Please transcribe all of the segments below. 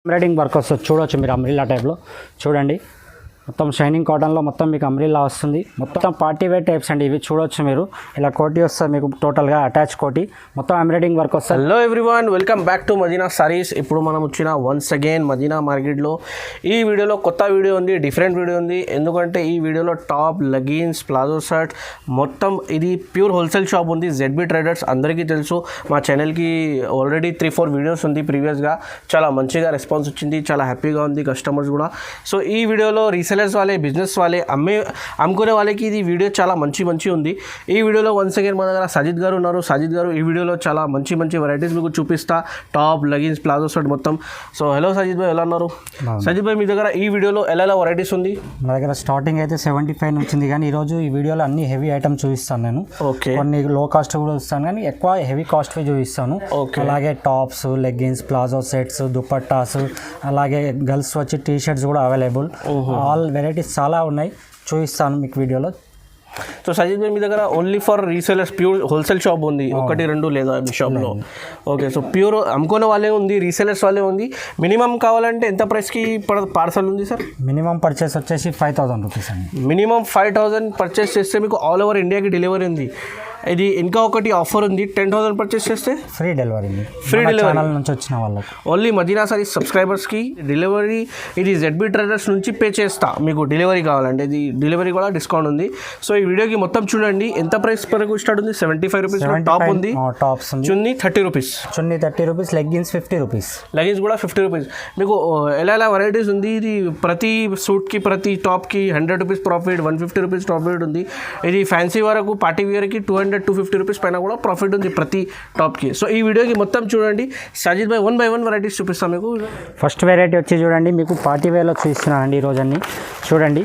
Embroidering work వస్తుంది చూడొచ్చు మీరు అంబ్రిల్లా టైప్లో చూడండి మొత్తం షైనింగ్ కాటన్లో మొత్తం మీకు అంబ్రిల్లా వస్తుంది మొత్తం పార్టీ వేర్ టైప్స్ అండి ఇవి చూడొచ్చు మీరు ఇలా కోటి వస్తుంది మీకు టోటల్గా అటాచ్ కోటి మొత్తం ఎంబ్రాయిడింగ్ వర్క్ వస్తుంది. Hello everyone welcome back to Madina Sarees. ఇప్పుడు మనం వచ్చిన వన్స్ అగైన్ మదీనా మార్కెట్లో ఈ వీడియోలో కొత్త వీడియో ఉంది, డిఫరెంట్ వీడియో ఉంది. ఎందుకంటే ఈ వీడియోలో టాప్ లెగిన్స్ ప్లాజో షర్ట్ మొత్తం ఇది ప్యూర్ హోల్సేల్ షాప్ ఉంది. జెడ్బీ ట్రేడర్స్ అందరికీ తెలుసు. మా ఛానల్కి ఆల్రెడీ 3-4 వీడియోస్ ఉంది ప్రీవియస్గా. చాలా మంచిగా రెస్పాన్స్ వచ్చింది, చాలా హ్యాపీగా ఉంది కస్టమర్స్ కూడా. సో ఈ వీడియోలో రీసెలర్స్ వాళ్ళే, బిజినెస్ వాళ్ళే, అమ్ముకునే వాళ్ళకి ఇది వీడియో చాలా మంచి ఉంది. ఈ వీడియోలో వన్స్ అగైన్ మన దగ్గర సజిద్ గారు ఉన్నారు. సజిద్ గారు ఈ వీడియోలో చాలా మంచి వెరైటీస్ మీకు చూపిస్తా, టాప్ లెగిన్స్ ప్లాజో షర్ట్ మొత్తం. సో హలో సజిద్ భాయ్, ఎలా ఉన్నారు? సజిద్ భాయ్ మీ దగ్గర ఈ వీడియోలో ఎలా వెరైటీస్ ఉంది? మా దగ్గర స్టార్టింగ్ అయితే 75 నుంచి ఉంది, కానీ ఈరోజు ఈ వీడియోలో అన్ని హెవీ ఐటమ్స్ చూపిస్తాను నేను. ఓకే, కొన్ని లో కాస్ట్ కూడా చూస్తాను కానీ ఎక్కువ హెవీ కాస్ట్వి చూపిస్తాను. అలాగే tops, leggings, palazzo sets, dupattas, అలాగే గర్ల్స్ వచ్చి టీ షర్ట్స్ కూడా అవైలబుల్. ఆల్ వెరైటీస్ చాలా ఉన్నాయి, చూపిస్తాను మీకు వీడియోలో. సో సజిద్ భాయ్ మీ దగ్గర only for resellers pure wholesale shop ఉంది, 1-2 లేదా మీ షాప్లో? ఓకే, సో ప్యూర్ అమ్ముకునే వాళ్ళే ఉంది, రీసేలర్స్ వాళ్ళే ఉంది. మినిమం కావాలంటే ఎంత ప్రైస్కి పార్సల్ ఉంది సార్? మినిమం పర్చేస్ వచ్చేసి 5000 రూపీస్ అండి. మినిమం 5000 పర్చేస్ చేస్తే మీకు ఆల్ ఓవర్ ఇండియాకి డెలివరీ ఉంది. ఇది ఇంకా ఒకటి ఆఫర్ ఉంది, 10,000 పర్చేస్ చేస్తే ఫ్రీ డెలివరీ. ఫ్రీ డెలివరీ నుంచి వచ్చిన వాళ్ళకి ఓన్లీ మదీనా సారీస్ సబ్స్క్రైబర్స్కి డెలివరీ. ఇది జెడ్బీ ట్రేడర్స్ నుంచి పే చేస్తా మీకు డెలివరీ కావాలంటే. ఇది డెలివరీ కూడా డిస్కౌంట్ ఉంది. సో ఈ వీడియోకి మొత్తం చూడండి. ఎంత ప్రైస్ వరకు స్టార్ట్ ఉంది? 75 రూపీస్ టాప్ ఉంది, టాప్స్ చున్నీ 30 రూపీస్, చున్నీ 30 రూపీస్, లెగ్గిన్స్ 50 రూపీస్, లెగిన్స్ కూడా 50 రూపీస్. మీకు ఎలా వెరైటీస్ ఉంది. ఇది ప్రతి సూట్కి ప్రతి టాప్కి 100 రూపీస్ ప్రాఫిట్, 150 రూపీస్ ప్రాఫిట్ ఉంది. ఇది ఫ్యాన్సీ వరకు పార్టీ వేర్కి 200-250 రూపీస్ పైన కూడా ప్రాఫిట్ ఉంది ప్రతి టాప్కి. సో ఈ వీడియోకి మొత్తం చూడండి. సజిద్ భాయ్ 1 by 1 వెరైటీస్ చూపిస్తాం మీకు. ఫస్ట్ వెరైటీ వచ్చి చూడండి, మీకు పార్టీ వేర్లో చూపిస్తున్నానండి ఈరోజు అన్ని. చూడండి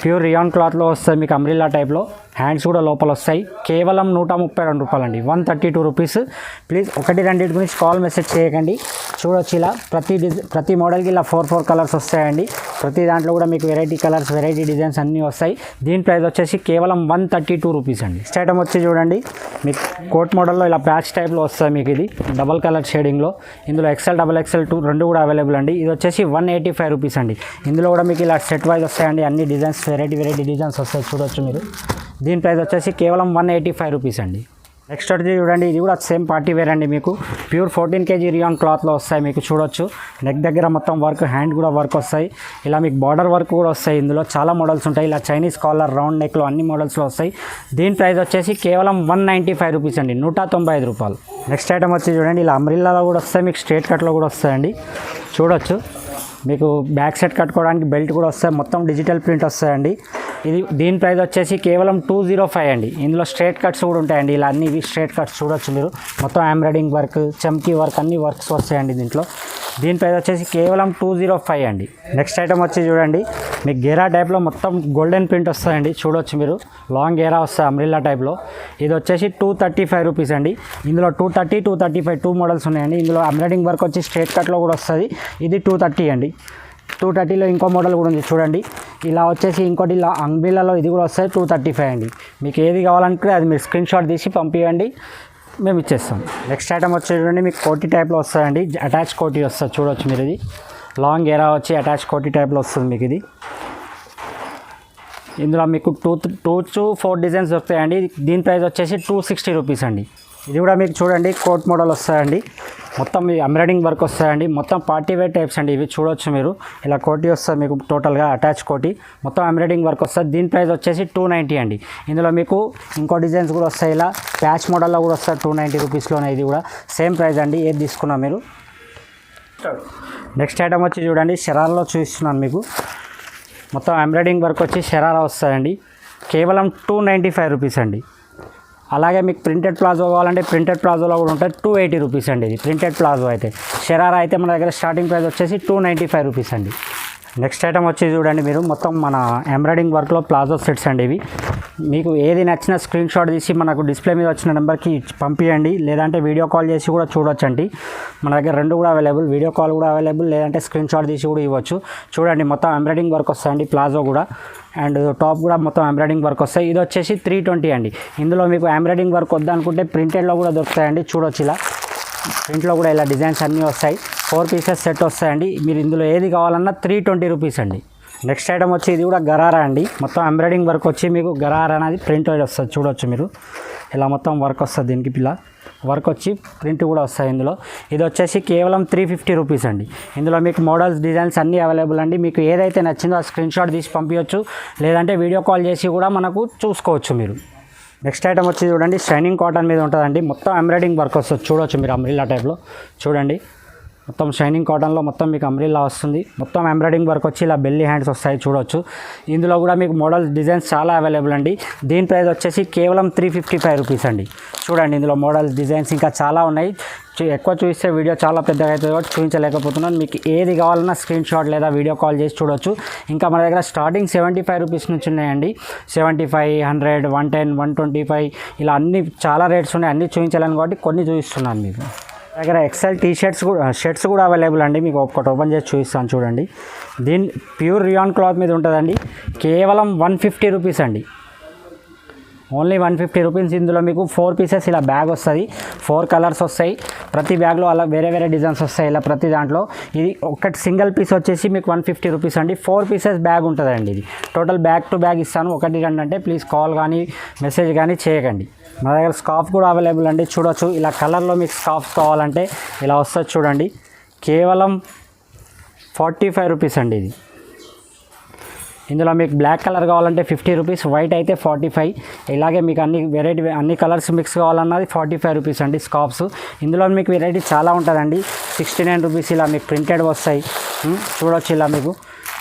ప్యూర్ రియాన్ క్లాత్లో వస్తుంది మీకు అంబ్రిల్లా టైప్లో. హ్యాండ్స్ కూడా లోపల వస్తాయి. కేవలం 132 రూపాయలండి, 132 రూపీస్. ప్లీజ్ 1-2 గురించి కాల్ మెసేజ్ చేయకండి. చూడొచ్చు ఇలా ప్రతి మోడల్కి ఇలా 4 కలర్స్ వస్తాయండి. ప్రతి దాంట్లో కూడా మీకు వెరైటీ కలర్స్, వెరైటీ డిజైన్స్ అన్నీ వస్తాయి. దీని ప్రైస్ వచ్చేసి కేవలం 132 రూపీస్ అండి. నెక్స్ట్ ఐటమ్ వచ్చి చూడండి, మీకు కోట్ మోడల్లో ఇలా ప్యాచ్ టైప్లో వస్తుంది మీకు. ఇది డబల్ కలర్ షేడింగ్లో. ఇందులో XL, XXL 2 రెండు కూడా అవైలబుల్ అండి. ఇది వచ్చేసి 185 రూపీస్ అండి. ఇందులో కూడా మీకు ఇలా సెట్ వైజ్ వస్తాయండి, అన్ని డిజైన్స్ వెరైటీ డిజైన్స్ వస్తాయి చూడొచ్చు మీరు. దీని ప్రైస్ వచ్చేసి కేవలం 185 రూపీస్ అండి. నెక్స్ట్ వచ్చి చూడండి, ఇది కూడా సేమ్ పార్టీ వేర్ అండి. మీకు ప్యూర్ 14 kg రియాన్ క్లాత్లో వస్తాయి మీకు. చూడొచ్చు నెక్ దగ్గర మొత్తం వర్క్, హ్యాండ్ కూడా వర్క్ వస్తాయి. ఇలా మీకు బార్డర్ వర్క్ కూడా వస్తాయి. ఇందులో చాలా మోడల్స్ ఉంటాయి. ఇలా చైనీస్ కాలర్, రౌండ్ నెక్లో అన్ని మోడల్స్లో వస్తాయి. దీని ప్రైస్ వచ్చేసి కేవలం 195 రూపీస్ అండి, 195 రూపాయలు. నెక్స్ట్ ఐటమ్ వచ్చి చూడండి, ఇలా అంబ్రిల్లాలో కూడా వస్తాయి మీకు, స్ట్రేట్ కట్లో కూడా వస్తాయండి. చూడొచ్చు మీకు బ్యాక్ సెట్ కట్టుకోవడానికి బెల్ట్ కూడా వస్తాయి. మొత్తం డిజిటల్ ప్రింట్ వస్తాయండి. దీని ప్రైస్ వచ్చేసి కేవలం 205 అండి. ఇందులో స్ట్రేట్ కట్స్ కూడా ఉంటాయండి. ఇలా అన్ని ఇవి స్ట్రేట్ కట్స్ చూడొచ్చు మీరు. మొత్తం ఎంబ్రాయిడింగ్ వర్క్, చమ్కీ వర్క్ అన్ని వర్క్స్ వస్తాయండి దీంట్లో. దీని ప్రైస్ వచ్చేసి కేవలం 205 అండి. నెక్స్ట్ ఐటమ్ వచ్చి చూడండి, మీకు గేరా టైప్లో మొత్తం గోల్డెన్ ప్రింట్ వస్తాయండి. చూడొచ్చు మీరు, లాంగ్ గేరా వస్తాయి అంబ్రిల్లా టైప్లో. ఇది వచ్చేసి 235 రూపీస్ అండి. ఇందులో 230, 235 2 మోడల్స్ ఉన్నాయండి. ఇందులో ఎంబ్రాయిడింగ్ వర్క్ వచ్చి స్ట్రేట్ కట్లో కూడా వస్తుంది. ఇది 230 అండి. 230లో ఇంకో మోడల్ కూడా ఉంది చూడండి. ఇలా వచ్చేసి ఇంకోటి ఇలా అంబ్రిల్లాలో ఇది కూడా వస్తుంది 235 అండి. మీకు ఏది కావాలంటే అది మీరు స్క్రీన్ షాట్ తీసి పంపించండి, మేము ఇచ్చేస్తాం. నెక్స్ట్ ఐటమ్ వచ్చి చూడండి, మీకు కోటీ టైప్లో వస్తుందండి. అటాచ్ కోటీ వస్తుంది చూడొచ్చు మీరు. ఇది లాంగ్ గేరా వచ్చి అటాచ్ కోటీ టైప్లో వస్తుంది మీకు. ఇది ఇందులో మీకు 2 to 4 డిజైన్స్ దొరుకుతాయండి. దీని ప్రైస్ వచ్చేసి 260 రూపీస్ అండి. ఇది కూడా మీకు చూడండి కోట్ మోడల్ వస్తాయండి. మొత్తం ఎంబ్రాయిడింగ్ వర్క్ వస్తాయండి. మొత్తం పార్టీ వేర్ టైప్స్ అండి ఇవి. చూడొచ్చు మీరు, ఇలా కోటీ వస్తుంది మీకు టోటల్గా అటాచ్ కోటీ. మొత్తం ఎంబ్రాయిడింగ్ వర్క్ వస్తుంది. దీని ప్రైస్ వచ్చేసి 290 అండి. ఇందులో మీకు ఇంకో డిజైన్స్ కూడా వస్తాయి. ఇలా ప్యాచ్ మోడల్లో కూడా వస్తుంది 290 రూపీస్లోనే. ఇది కూడా సేమ్ ప్రైస్ అండి, ఏది తీసుకున్నా మీరు. నెక్స్ట్ ఐటమ్ వచ్చి చూడండి, షరారాలో చూపిస్తున్నాను మీకు. మొత్తం ఎంబ్రాయిడింగ్ వర్క్ వచ్చి షరారా వస్తాయండి. కేవలం 295 రూపీస్ అండి. అలాగే మీకు ప్రింటెడ్ ప్లాజో కావాలంటే ప్రింటెడ్ ప్లాజోలో కూడా ఉంటుంది 280 రూపీస్ అండి. ఇది ప్రింటెడ్ ప్లాజో అయితే. షరారా అయితే మన దగ్గర స్టార్టింగ్ ప్రైస్ వచ్చేసి 295 రూపీస్ అండి. నెక్స్ట్ ఐటమ్ వచ్చి చూడండి మీరు, మొత్తం మన ఎంబ్రాయిడింగ్ వర్క్లో ప్లాజో సెట్స్ అండి ఇవి. మీకు ఏది నచ్చినా స్క్రీన్ షాట్ తీసి మనకు డిస్ప్లే మీద వచ్చిన నెంబర్కి పంపించండి, లేదంటే వీడియో కాల్ చేసి కూడా చూడొచ్చండి. మన దగ్గర రెండు కూడా అవైలబుల్, వీడియో కాల్ కూడా అవైలబుల్, లేదంటే స్క్రీన్ షాట్ తీసి కూడా ఇవ్వచ్చు. చూడండి మొత్తం ఎంబ్రాయిడింగ్ వర్క్ వస్తాయండి ప్లాజో కూడా. అండ్ టాప్ కూడా మొత్తం ఎంబ్రాయిడింగ్ వర్క్ వస్తాయి. ఇది వచ్చేసి 320 అండి. ఇందులో మీకు ఎంబ్రాయిడింగ్ వర్క్ వద్దనుకుంటే ప్రింటెడ్లో కూడా దొరుకుతాయండి. చూడొచ్చు ఇలా ప్రింట్లో కూడా ఇలా డిజైన్స్ అన్నీ వస్తాయి. 4 పీసెస్ సెట్ వస్తాయండి. మీరు ఇందులో ఏది కావాలన్నా 320 రూపీస్ అండి. నెక్స్ట్ ఐటమ్ వచ్చి ఇది కూడా గరారా అండి. మొత్తం ఎంబ్రాయిడింగ్ వర్క్ వచ్చి మీకు గరారా అనేది ప్రింట్ వస్తుంది. చూడొచ్చు మీరు ఇలా మొత్తం వర్క్ వస్తుంది. దీనికి ఇలా వర్క్ వచ్చి ప్రింట్ కూడా వస్తాయి ఇందులో. ఇది వచ్చేసి కేవలం 350 రూపీస్ అండి. ఇందులో మీకు మోడల్స్ డిజైన్స్ అన్నీ అవైలబుల్ అండి. మీకు ఏదైతే నచ్చిందో ఆ స్క్రీన్ షాట్ తీసి పంపించవచ్చు, లేదంటే వీడియో కాల్ చేసి కూడా మనకు చూసుకోవచ్చు మీరు. నెక్స్ట్ ఐటమ్ వచ్చి చూడండి, షైనింగ్ కాటన్ మీద ఉంటుందండి. మొత్తం ఎంబ్రాయిడింగ్ వర్క్ వస్తుంది. చూడవచ్చు మీరు అంబ్రిల్లా టైప్లో. చూడండి మొత్తం షైనింగ్ కాటన్లో మొత్తం మీకు అంబ్రిల్లా వస్తుంది. మొత్తం ఎంబ్రాయిడింగ్ వర్క్ వచ్చి ఇలా బెల్లీ హ్యాండ్స్ వస్తాయి. చూడవచ్చు ఇందులో కూడా మీకు మోడల్స్ డిజైన్స్ చాలా అవైలబుల్ అండి. దీని ప్రైస్ వచ్చేసి కేవలం 355 రూపీస్ అండి. చూడండి ఇందులో మోడల్స్ డిజైన్స్ ఇంకా చాలా ఉన్నాయి. ఎక్కువ చూస్తే వీడియో చాలా పెద్దగా అవుతుంది కాబట్టి చూపించలేకపోతున్నాను. మీకు ఏది కావాలన్నా స్క్రీన్ షాట్ లేదా వీడియో కాల్ చేసి చూడవచ్చు. ఇంకా మన దగ్గర స్టార్టింగ్ 75 రూపీస్ నుంచి ఉన్నాయండి. 75, 100, 110, 125 ఇలా అన్ని చాలా రేట్స్ ఉన్నాయి. అన్నీ చూపించలేను కాబట్టి కొన్ని చూపిస్తున్నాను మీకు. దగ్గర ఎక్సెల్ షర్ట్స్ కూడా అవైలబుల్ అండి. మీకు ఒకటి ఓపెన్ చేసి చూపిస్తాను చూడండి. దీని ప్యూర్ రియాన్ క్లాత్ మీద ఉంటుందండి. కేవలం 150 రూపీస్ అండి. Only 150 rupees. ఇందులో మీకు 4 పీసెస్ ఇలా బ్యాగ్ వస్తుంది. 4 కలర్స్ వస్తాయి. ప్రతి బ్యాగ్లో అలా వేరే వేరే డిజైన్స్ వస్తాయి ఇలా ప్రతి దాంట్లో. ఇది ఒకటి సింగిల్ పీస్ వచ్చేసి మీకు 150 రూపీస్ అండి. 4 పీసెస్ బ్యాగ్ ఉంటుందండి. ఇది టోటల్ బ్యాగ్ టు బ్యాగ్ ఇస్తాను. 1, 2 అంటే ప్లీజ్ కాల్ కానీ మెసేజ్ కానీ చేయకండి. మా దగ్గర స్కార్ఫ్ కూడా అవైలబుల్ అండి. చూడొచ్చు ఇలా కలర్లో మీకు స్కార్ఫ్స్ కావాలంటే ఇలా వస్తుంది చూడండి. కేవలం 45 రూపీస్ అండి ఇది. ఇందులో మీకు బ్లాక్ కలర్ కావాలంటే 50 రూపీస్, వైట్ అయితే 45. ఇలాగే మీకు అన్ని కలర్స్ మిక్స్ కావాలన్నది 45 రూపీస్ అండి స్కార్ఫ్స్. ఇందులో మీకు వెరైటీ చాలా ఉంటుందండి. 69 రూపీస్ ఇలా మీకు ప్రింటెడ్ వస్తాయి. చూడొచ్చు ఇలా మీకు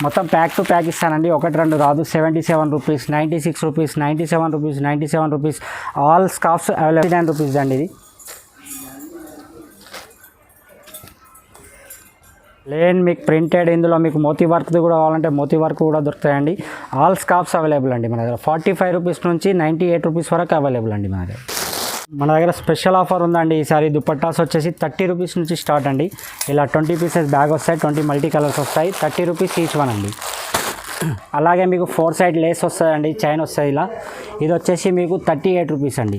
మొత్తం ప్యాక్ టు ప్యాక్ ఇస్తానండి. 1, 2 రాదు. 77 rupees, 96 rupees, 97 rupees, 97 rupees. All scarfs available. 9 rupees అండి ఇది. ప్లేన్ మీకు ప్రింటెడ్. ఇందులో మీకు మోతీ వర్క్ది కూడా కావాలంటే మోతీ వర్క్ కూడా దొరుకుతాయండి. ఆల్ స్కార్ఫ్స్ అవైలబుల్ అండి మన దగ్గర. 45 రూపీస్ నుంచి 98 రూపీస్ వరకు అవైలబుల్ అండి మన దగ్గర. మన దగ్గర స్పెషల్ ఆఫర్ ఉందండి ఈసారి. దుపట్టాస్ వచ్చేసి 30 రూపీస్ నుంచి స్టార్ట్ అండి. ఇలా 20 పీసెస్ బ్యాగ్ వస్తాయి. 20 మల్టీ కలర్స్ వస్తాయి. 30 రూపీస్ ఈచ్ వన్ అండి. అలాగే మీకు 4 సైడ్ లేస్ వస్తుందండి, చైన్ వస్తుంది ఇలా. ఇది వచ్చేసి మీకు 38 రూపీస్ అండి.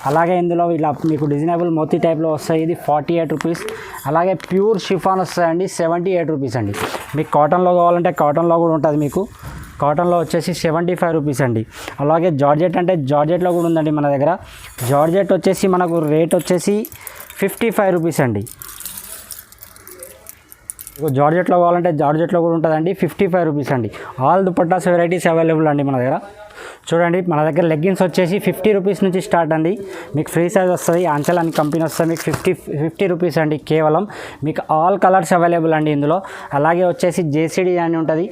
అలాగే ఇందులో ఇలా మీకు డిజైనబుల్ మోతీ టైప్లో వస్తాయి. ఇది 48 రూపీస్. అలాగే ప్యూర్ షిఫాన్ వస్తాయండి, 78 రూపీస్ అండి. మీకు కాటన్లో కావాలంటే కాటన్లో కూడా ఉంటుంది. మీకు కాటన్లో వచ్చేసి 75 రూపీస్ అండి. అలాగే జార్జెట్ అంటే జార్జెట్లో కూడా ఉందండి మన దగ్గర. జార్జెట్ వచ్చేసి మనకు రేట్ వచ్చేసి 55 రూపీస్ అండి. జార్జెట్లో కావాలంటే జార్జెట్లో కూడా ఉంటుందండి. 55 రూపీస్ అండి. ఆల్ దుపట్టాస్ వెరైటీస్ అవైలబుల్ అండి మన దగ్గర. చూడండి మన దగ్గర లెగ్గిన్స్ వచ్చేసి 50 రూపీస్ నుంచి స్టార్ట్ అండి. మీకు ఫ్రీ సైజ్ వస్తుంది. ఆంచల్ అని కంపెనీ వస్తుంది. మీకు 50 రూపీస్ అండి కేవలం. మీకు ఆల్ కలర్స్ అవైలబుల్ అండి ఇందులో. అలాగే వచ్చేసి జేసీడీ అని ఉంటుంది.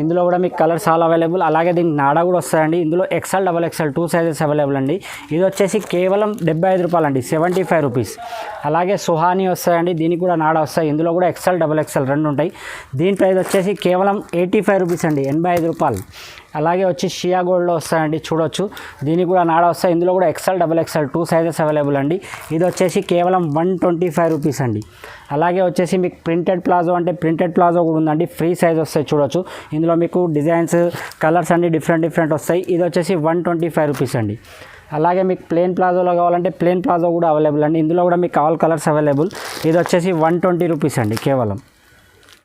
ఇందులో కూడా మీకు కలర్స్ ఆల్ అవైలబుల్. అలాగే దీనికి నాడా కూడా వస్తాయండి. ఇందులో XL, XXL 2 సైజెస్ అవైలబుల్ అండి. ఇది వచ్చేసి కేవలం 75 రూపాయలు అండి, 75 రూపీస్. అలాగే సుహానీ వస్తాయండి. దీనికి కూడా నాడా వస్తాయి. ఇందులో కూడా XL, XXL 2 ఉంటాయి. దీని ప్రైస్ వచ్చేసి కేవలం 85 రూపీస్ అండి, 85 రూపాయలు. అలాగే వచ్చి షియా గోల్డ్లో వస్తాయండి. చూడొచ్చు దీనికి కూడా నాడా వస్తాయి. ఇందులో కూడా XL, XXL 2 సైజెస్ అవైలబుల్ అండి. ఇది వచ్చేసి కేవలం 125 రూపీస్ అండి. అలాగే వచ్చేసి మీకు ప్రింటెడ్ ప్లాజో అంటే ప్రింటెడ్ ప్లాజో కూడా ఉందండి. ఫ్రీ సైజ్ వస్తాయి. చూడొచ్చు ఇందులో మీకు డిజైన్స్, కలర్స్ అన్ని డిఫరెంట్ వస్తాయి. ఇది వచ్చేసి 125 రూపీస్ అండి. అలాగే మీకు ప్లేన్ ప్లాజోలో కావాలంటే ప్లేన్ ప్లాజో కూడా అవైలబుల్ అండి. ఇందులో కూడా మీకు ఆల్ కలర్స్ అవైలబుల్. ఇది వచ్చేసి 120 రూపీస్ అండి కేవలం.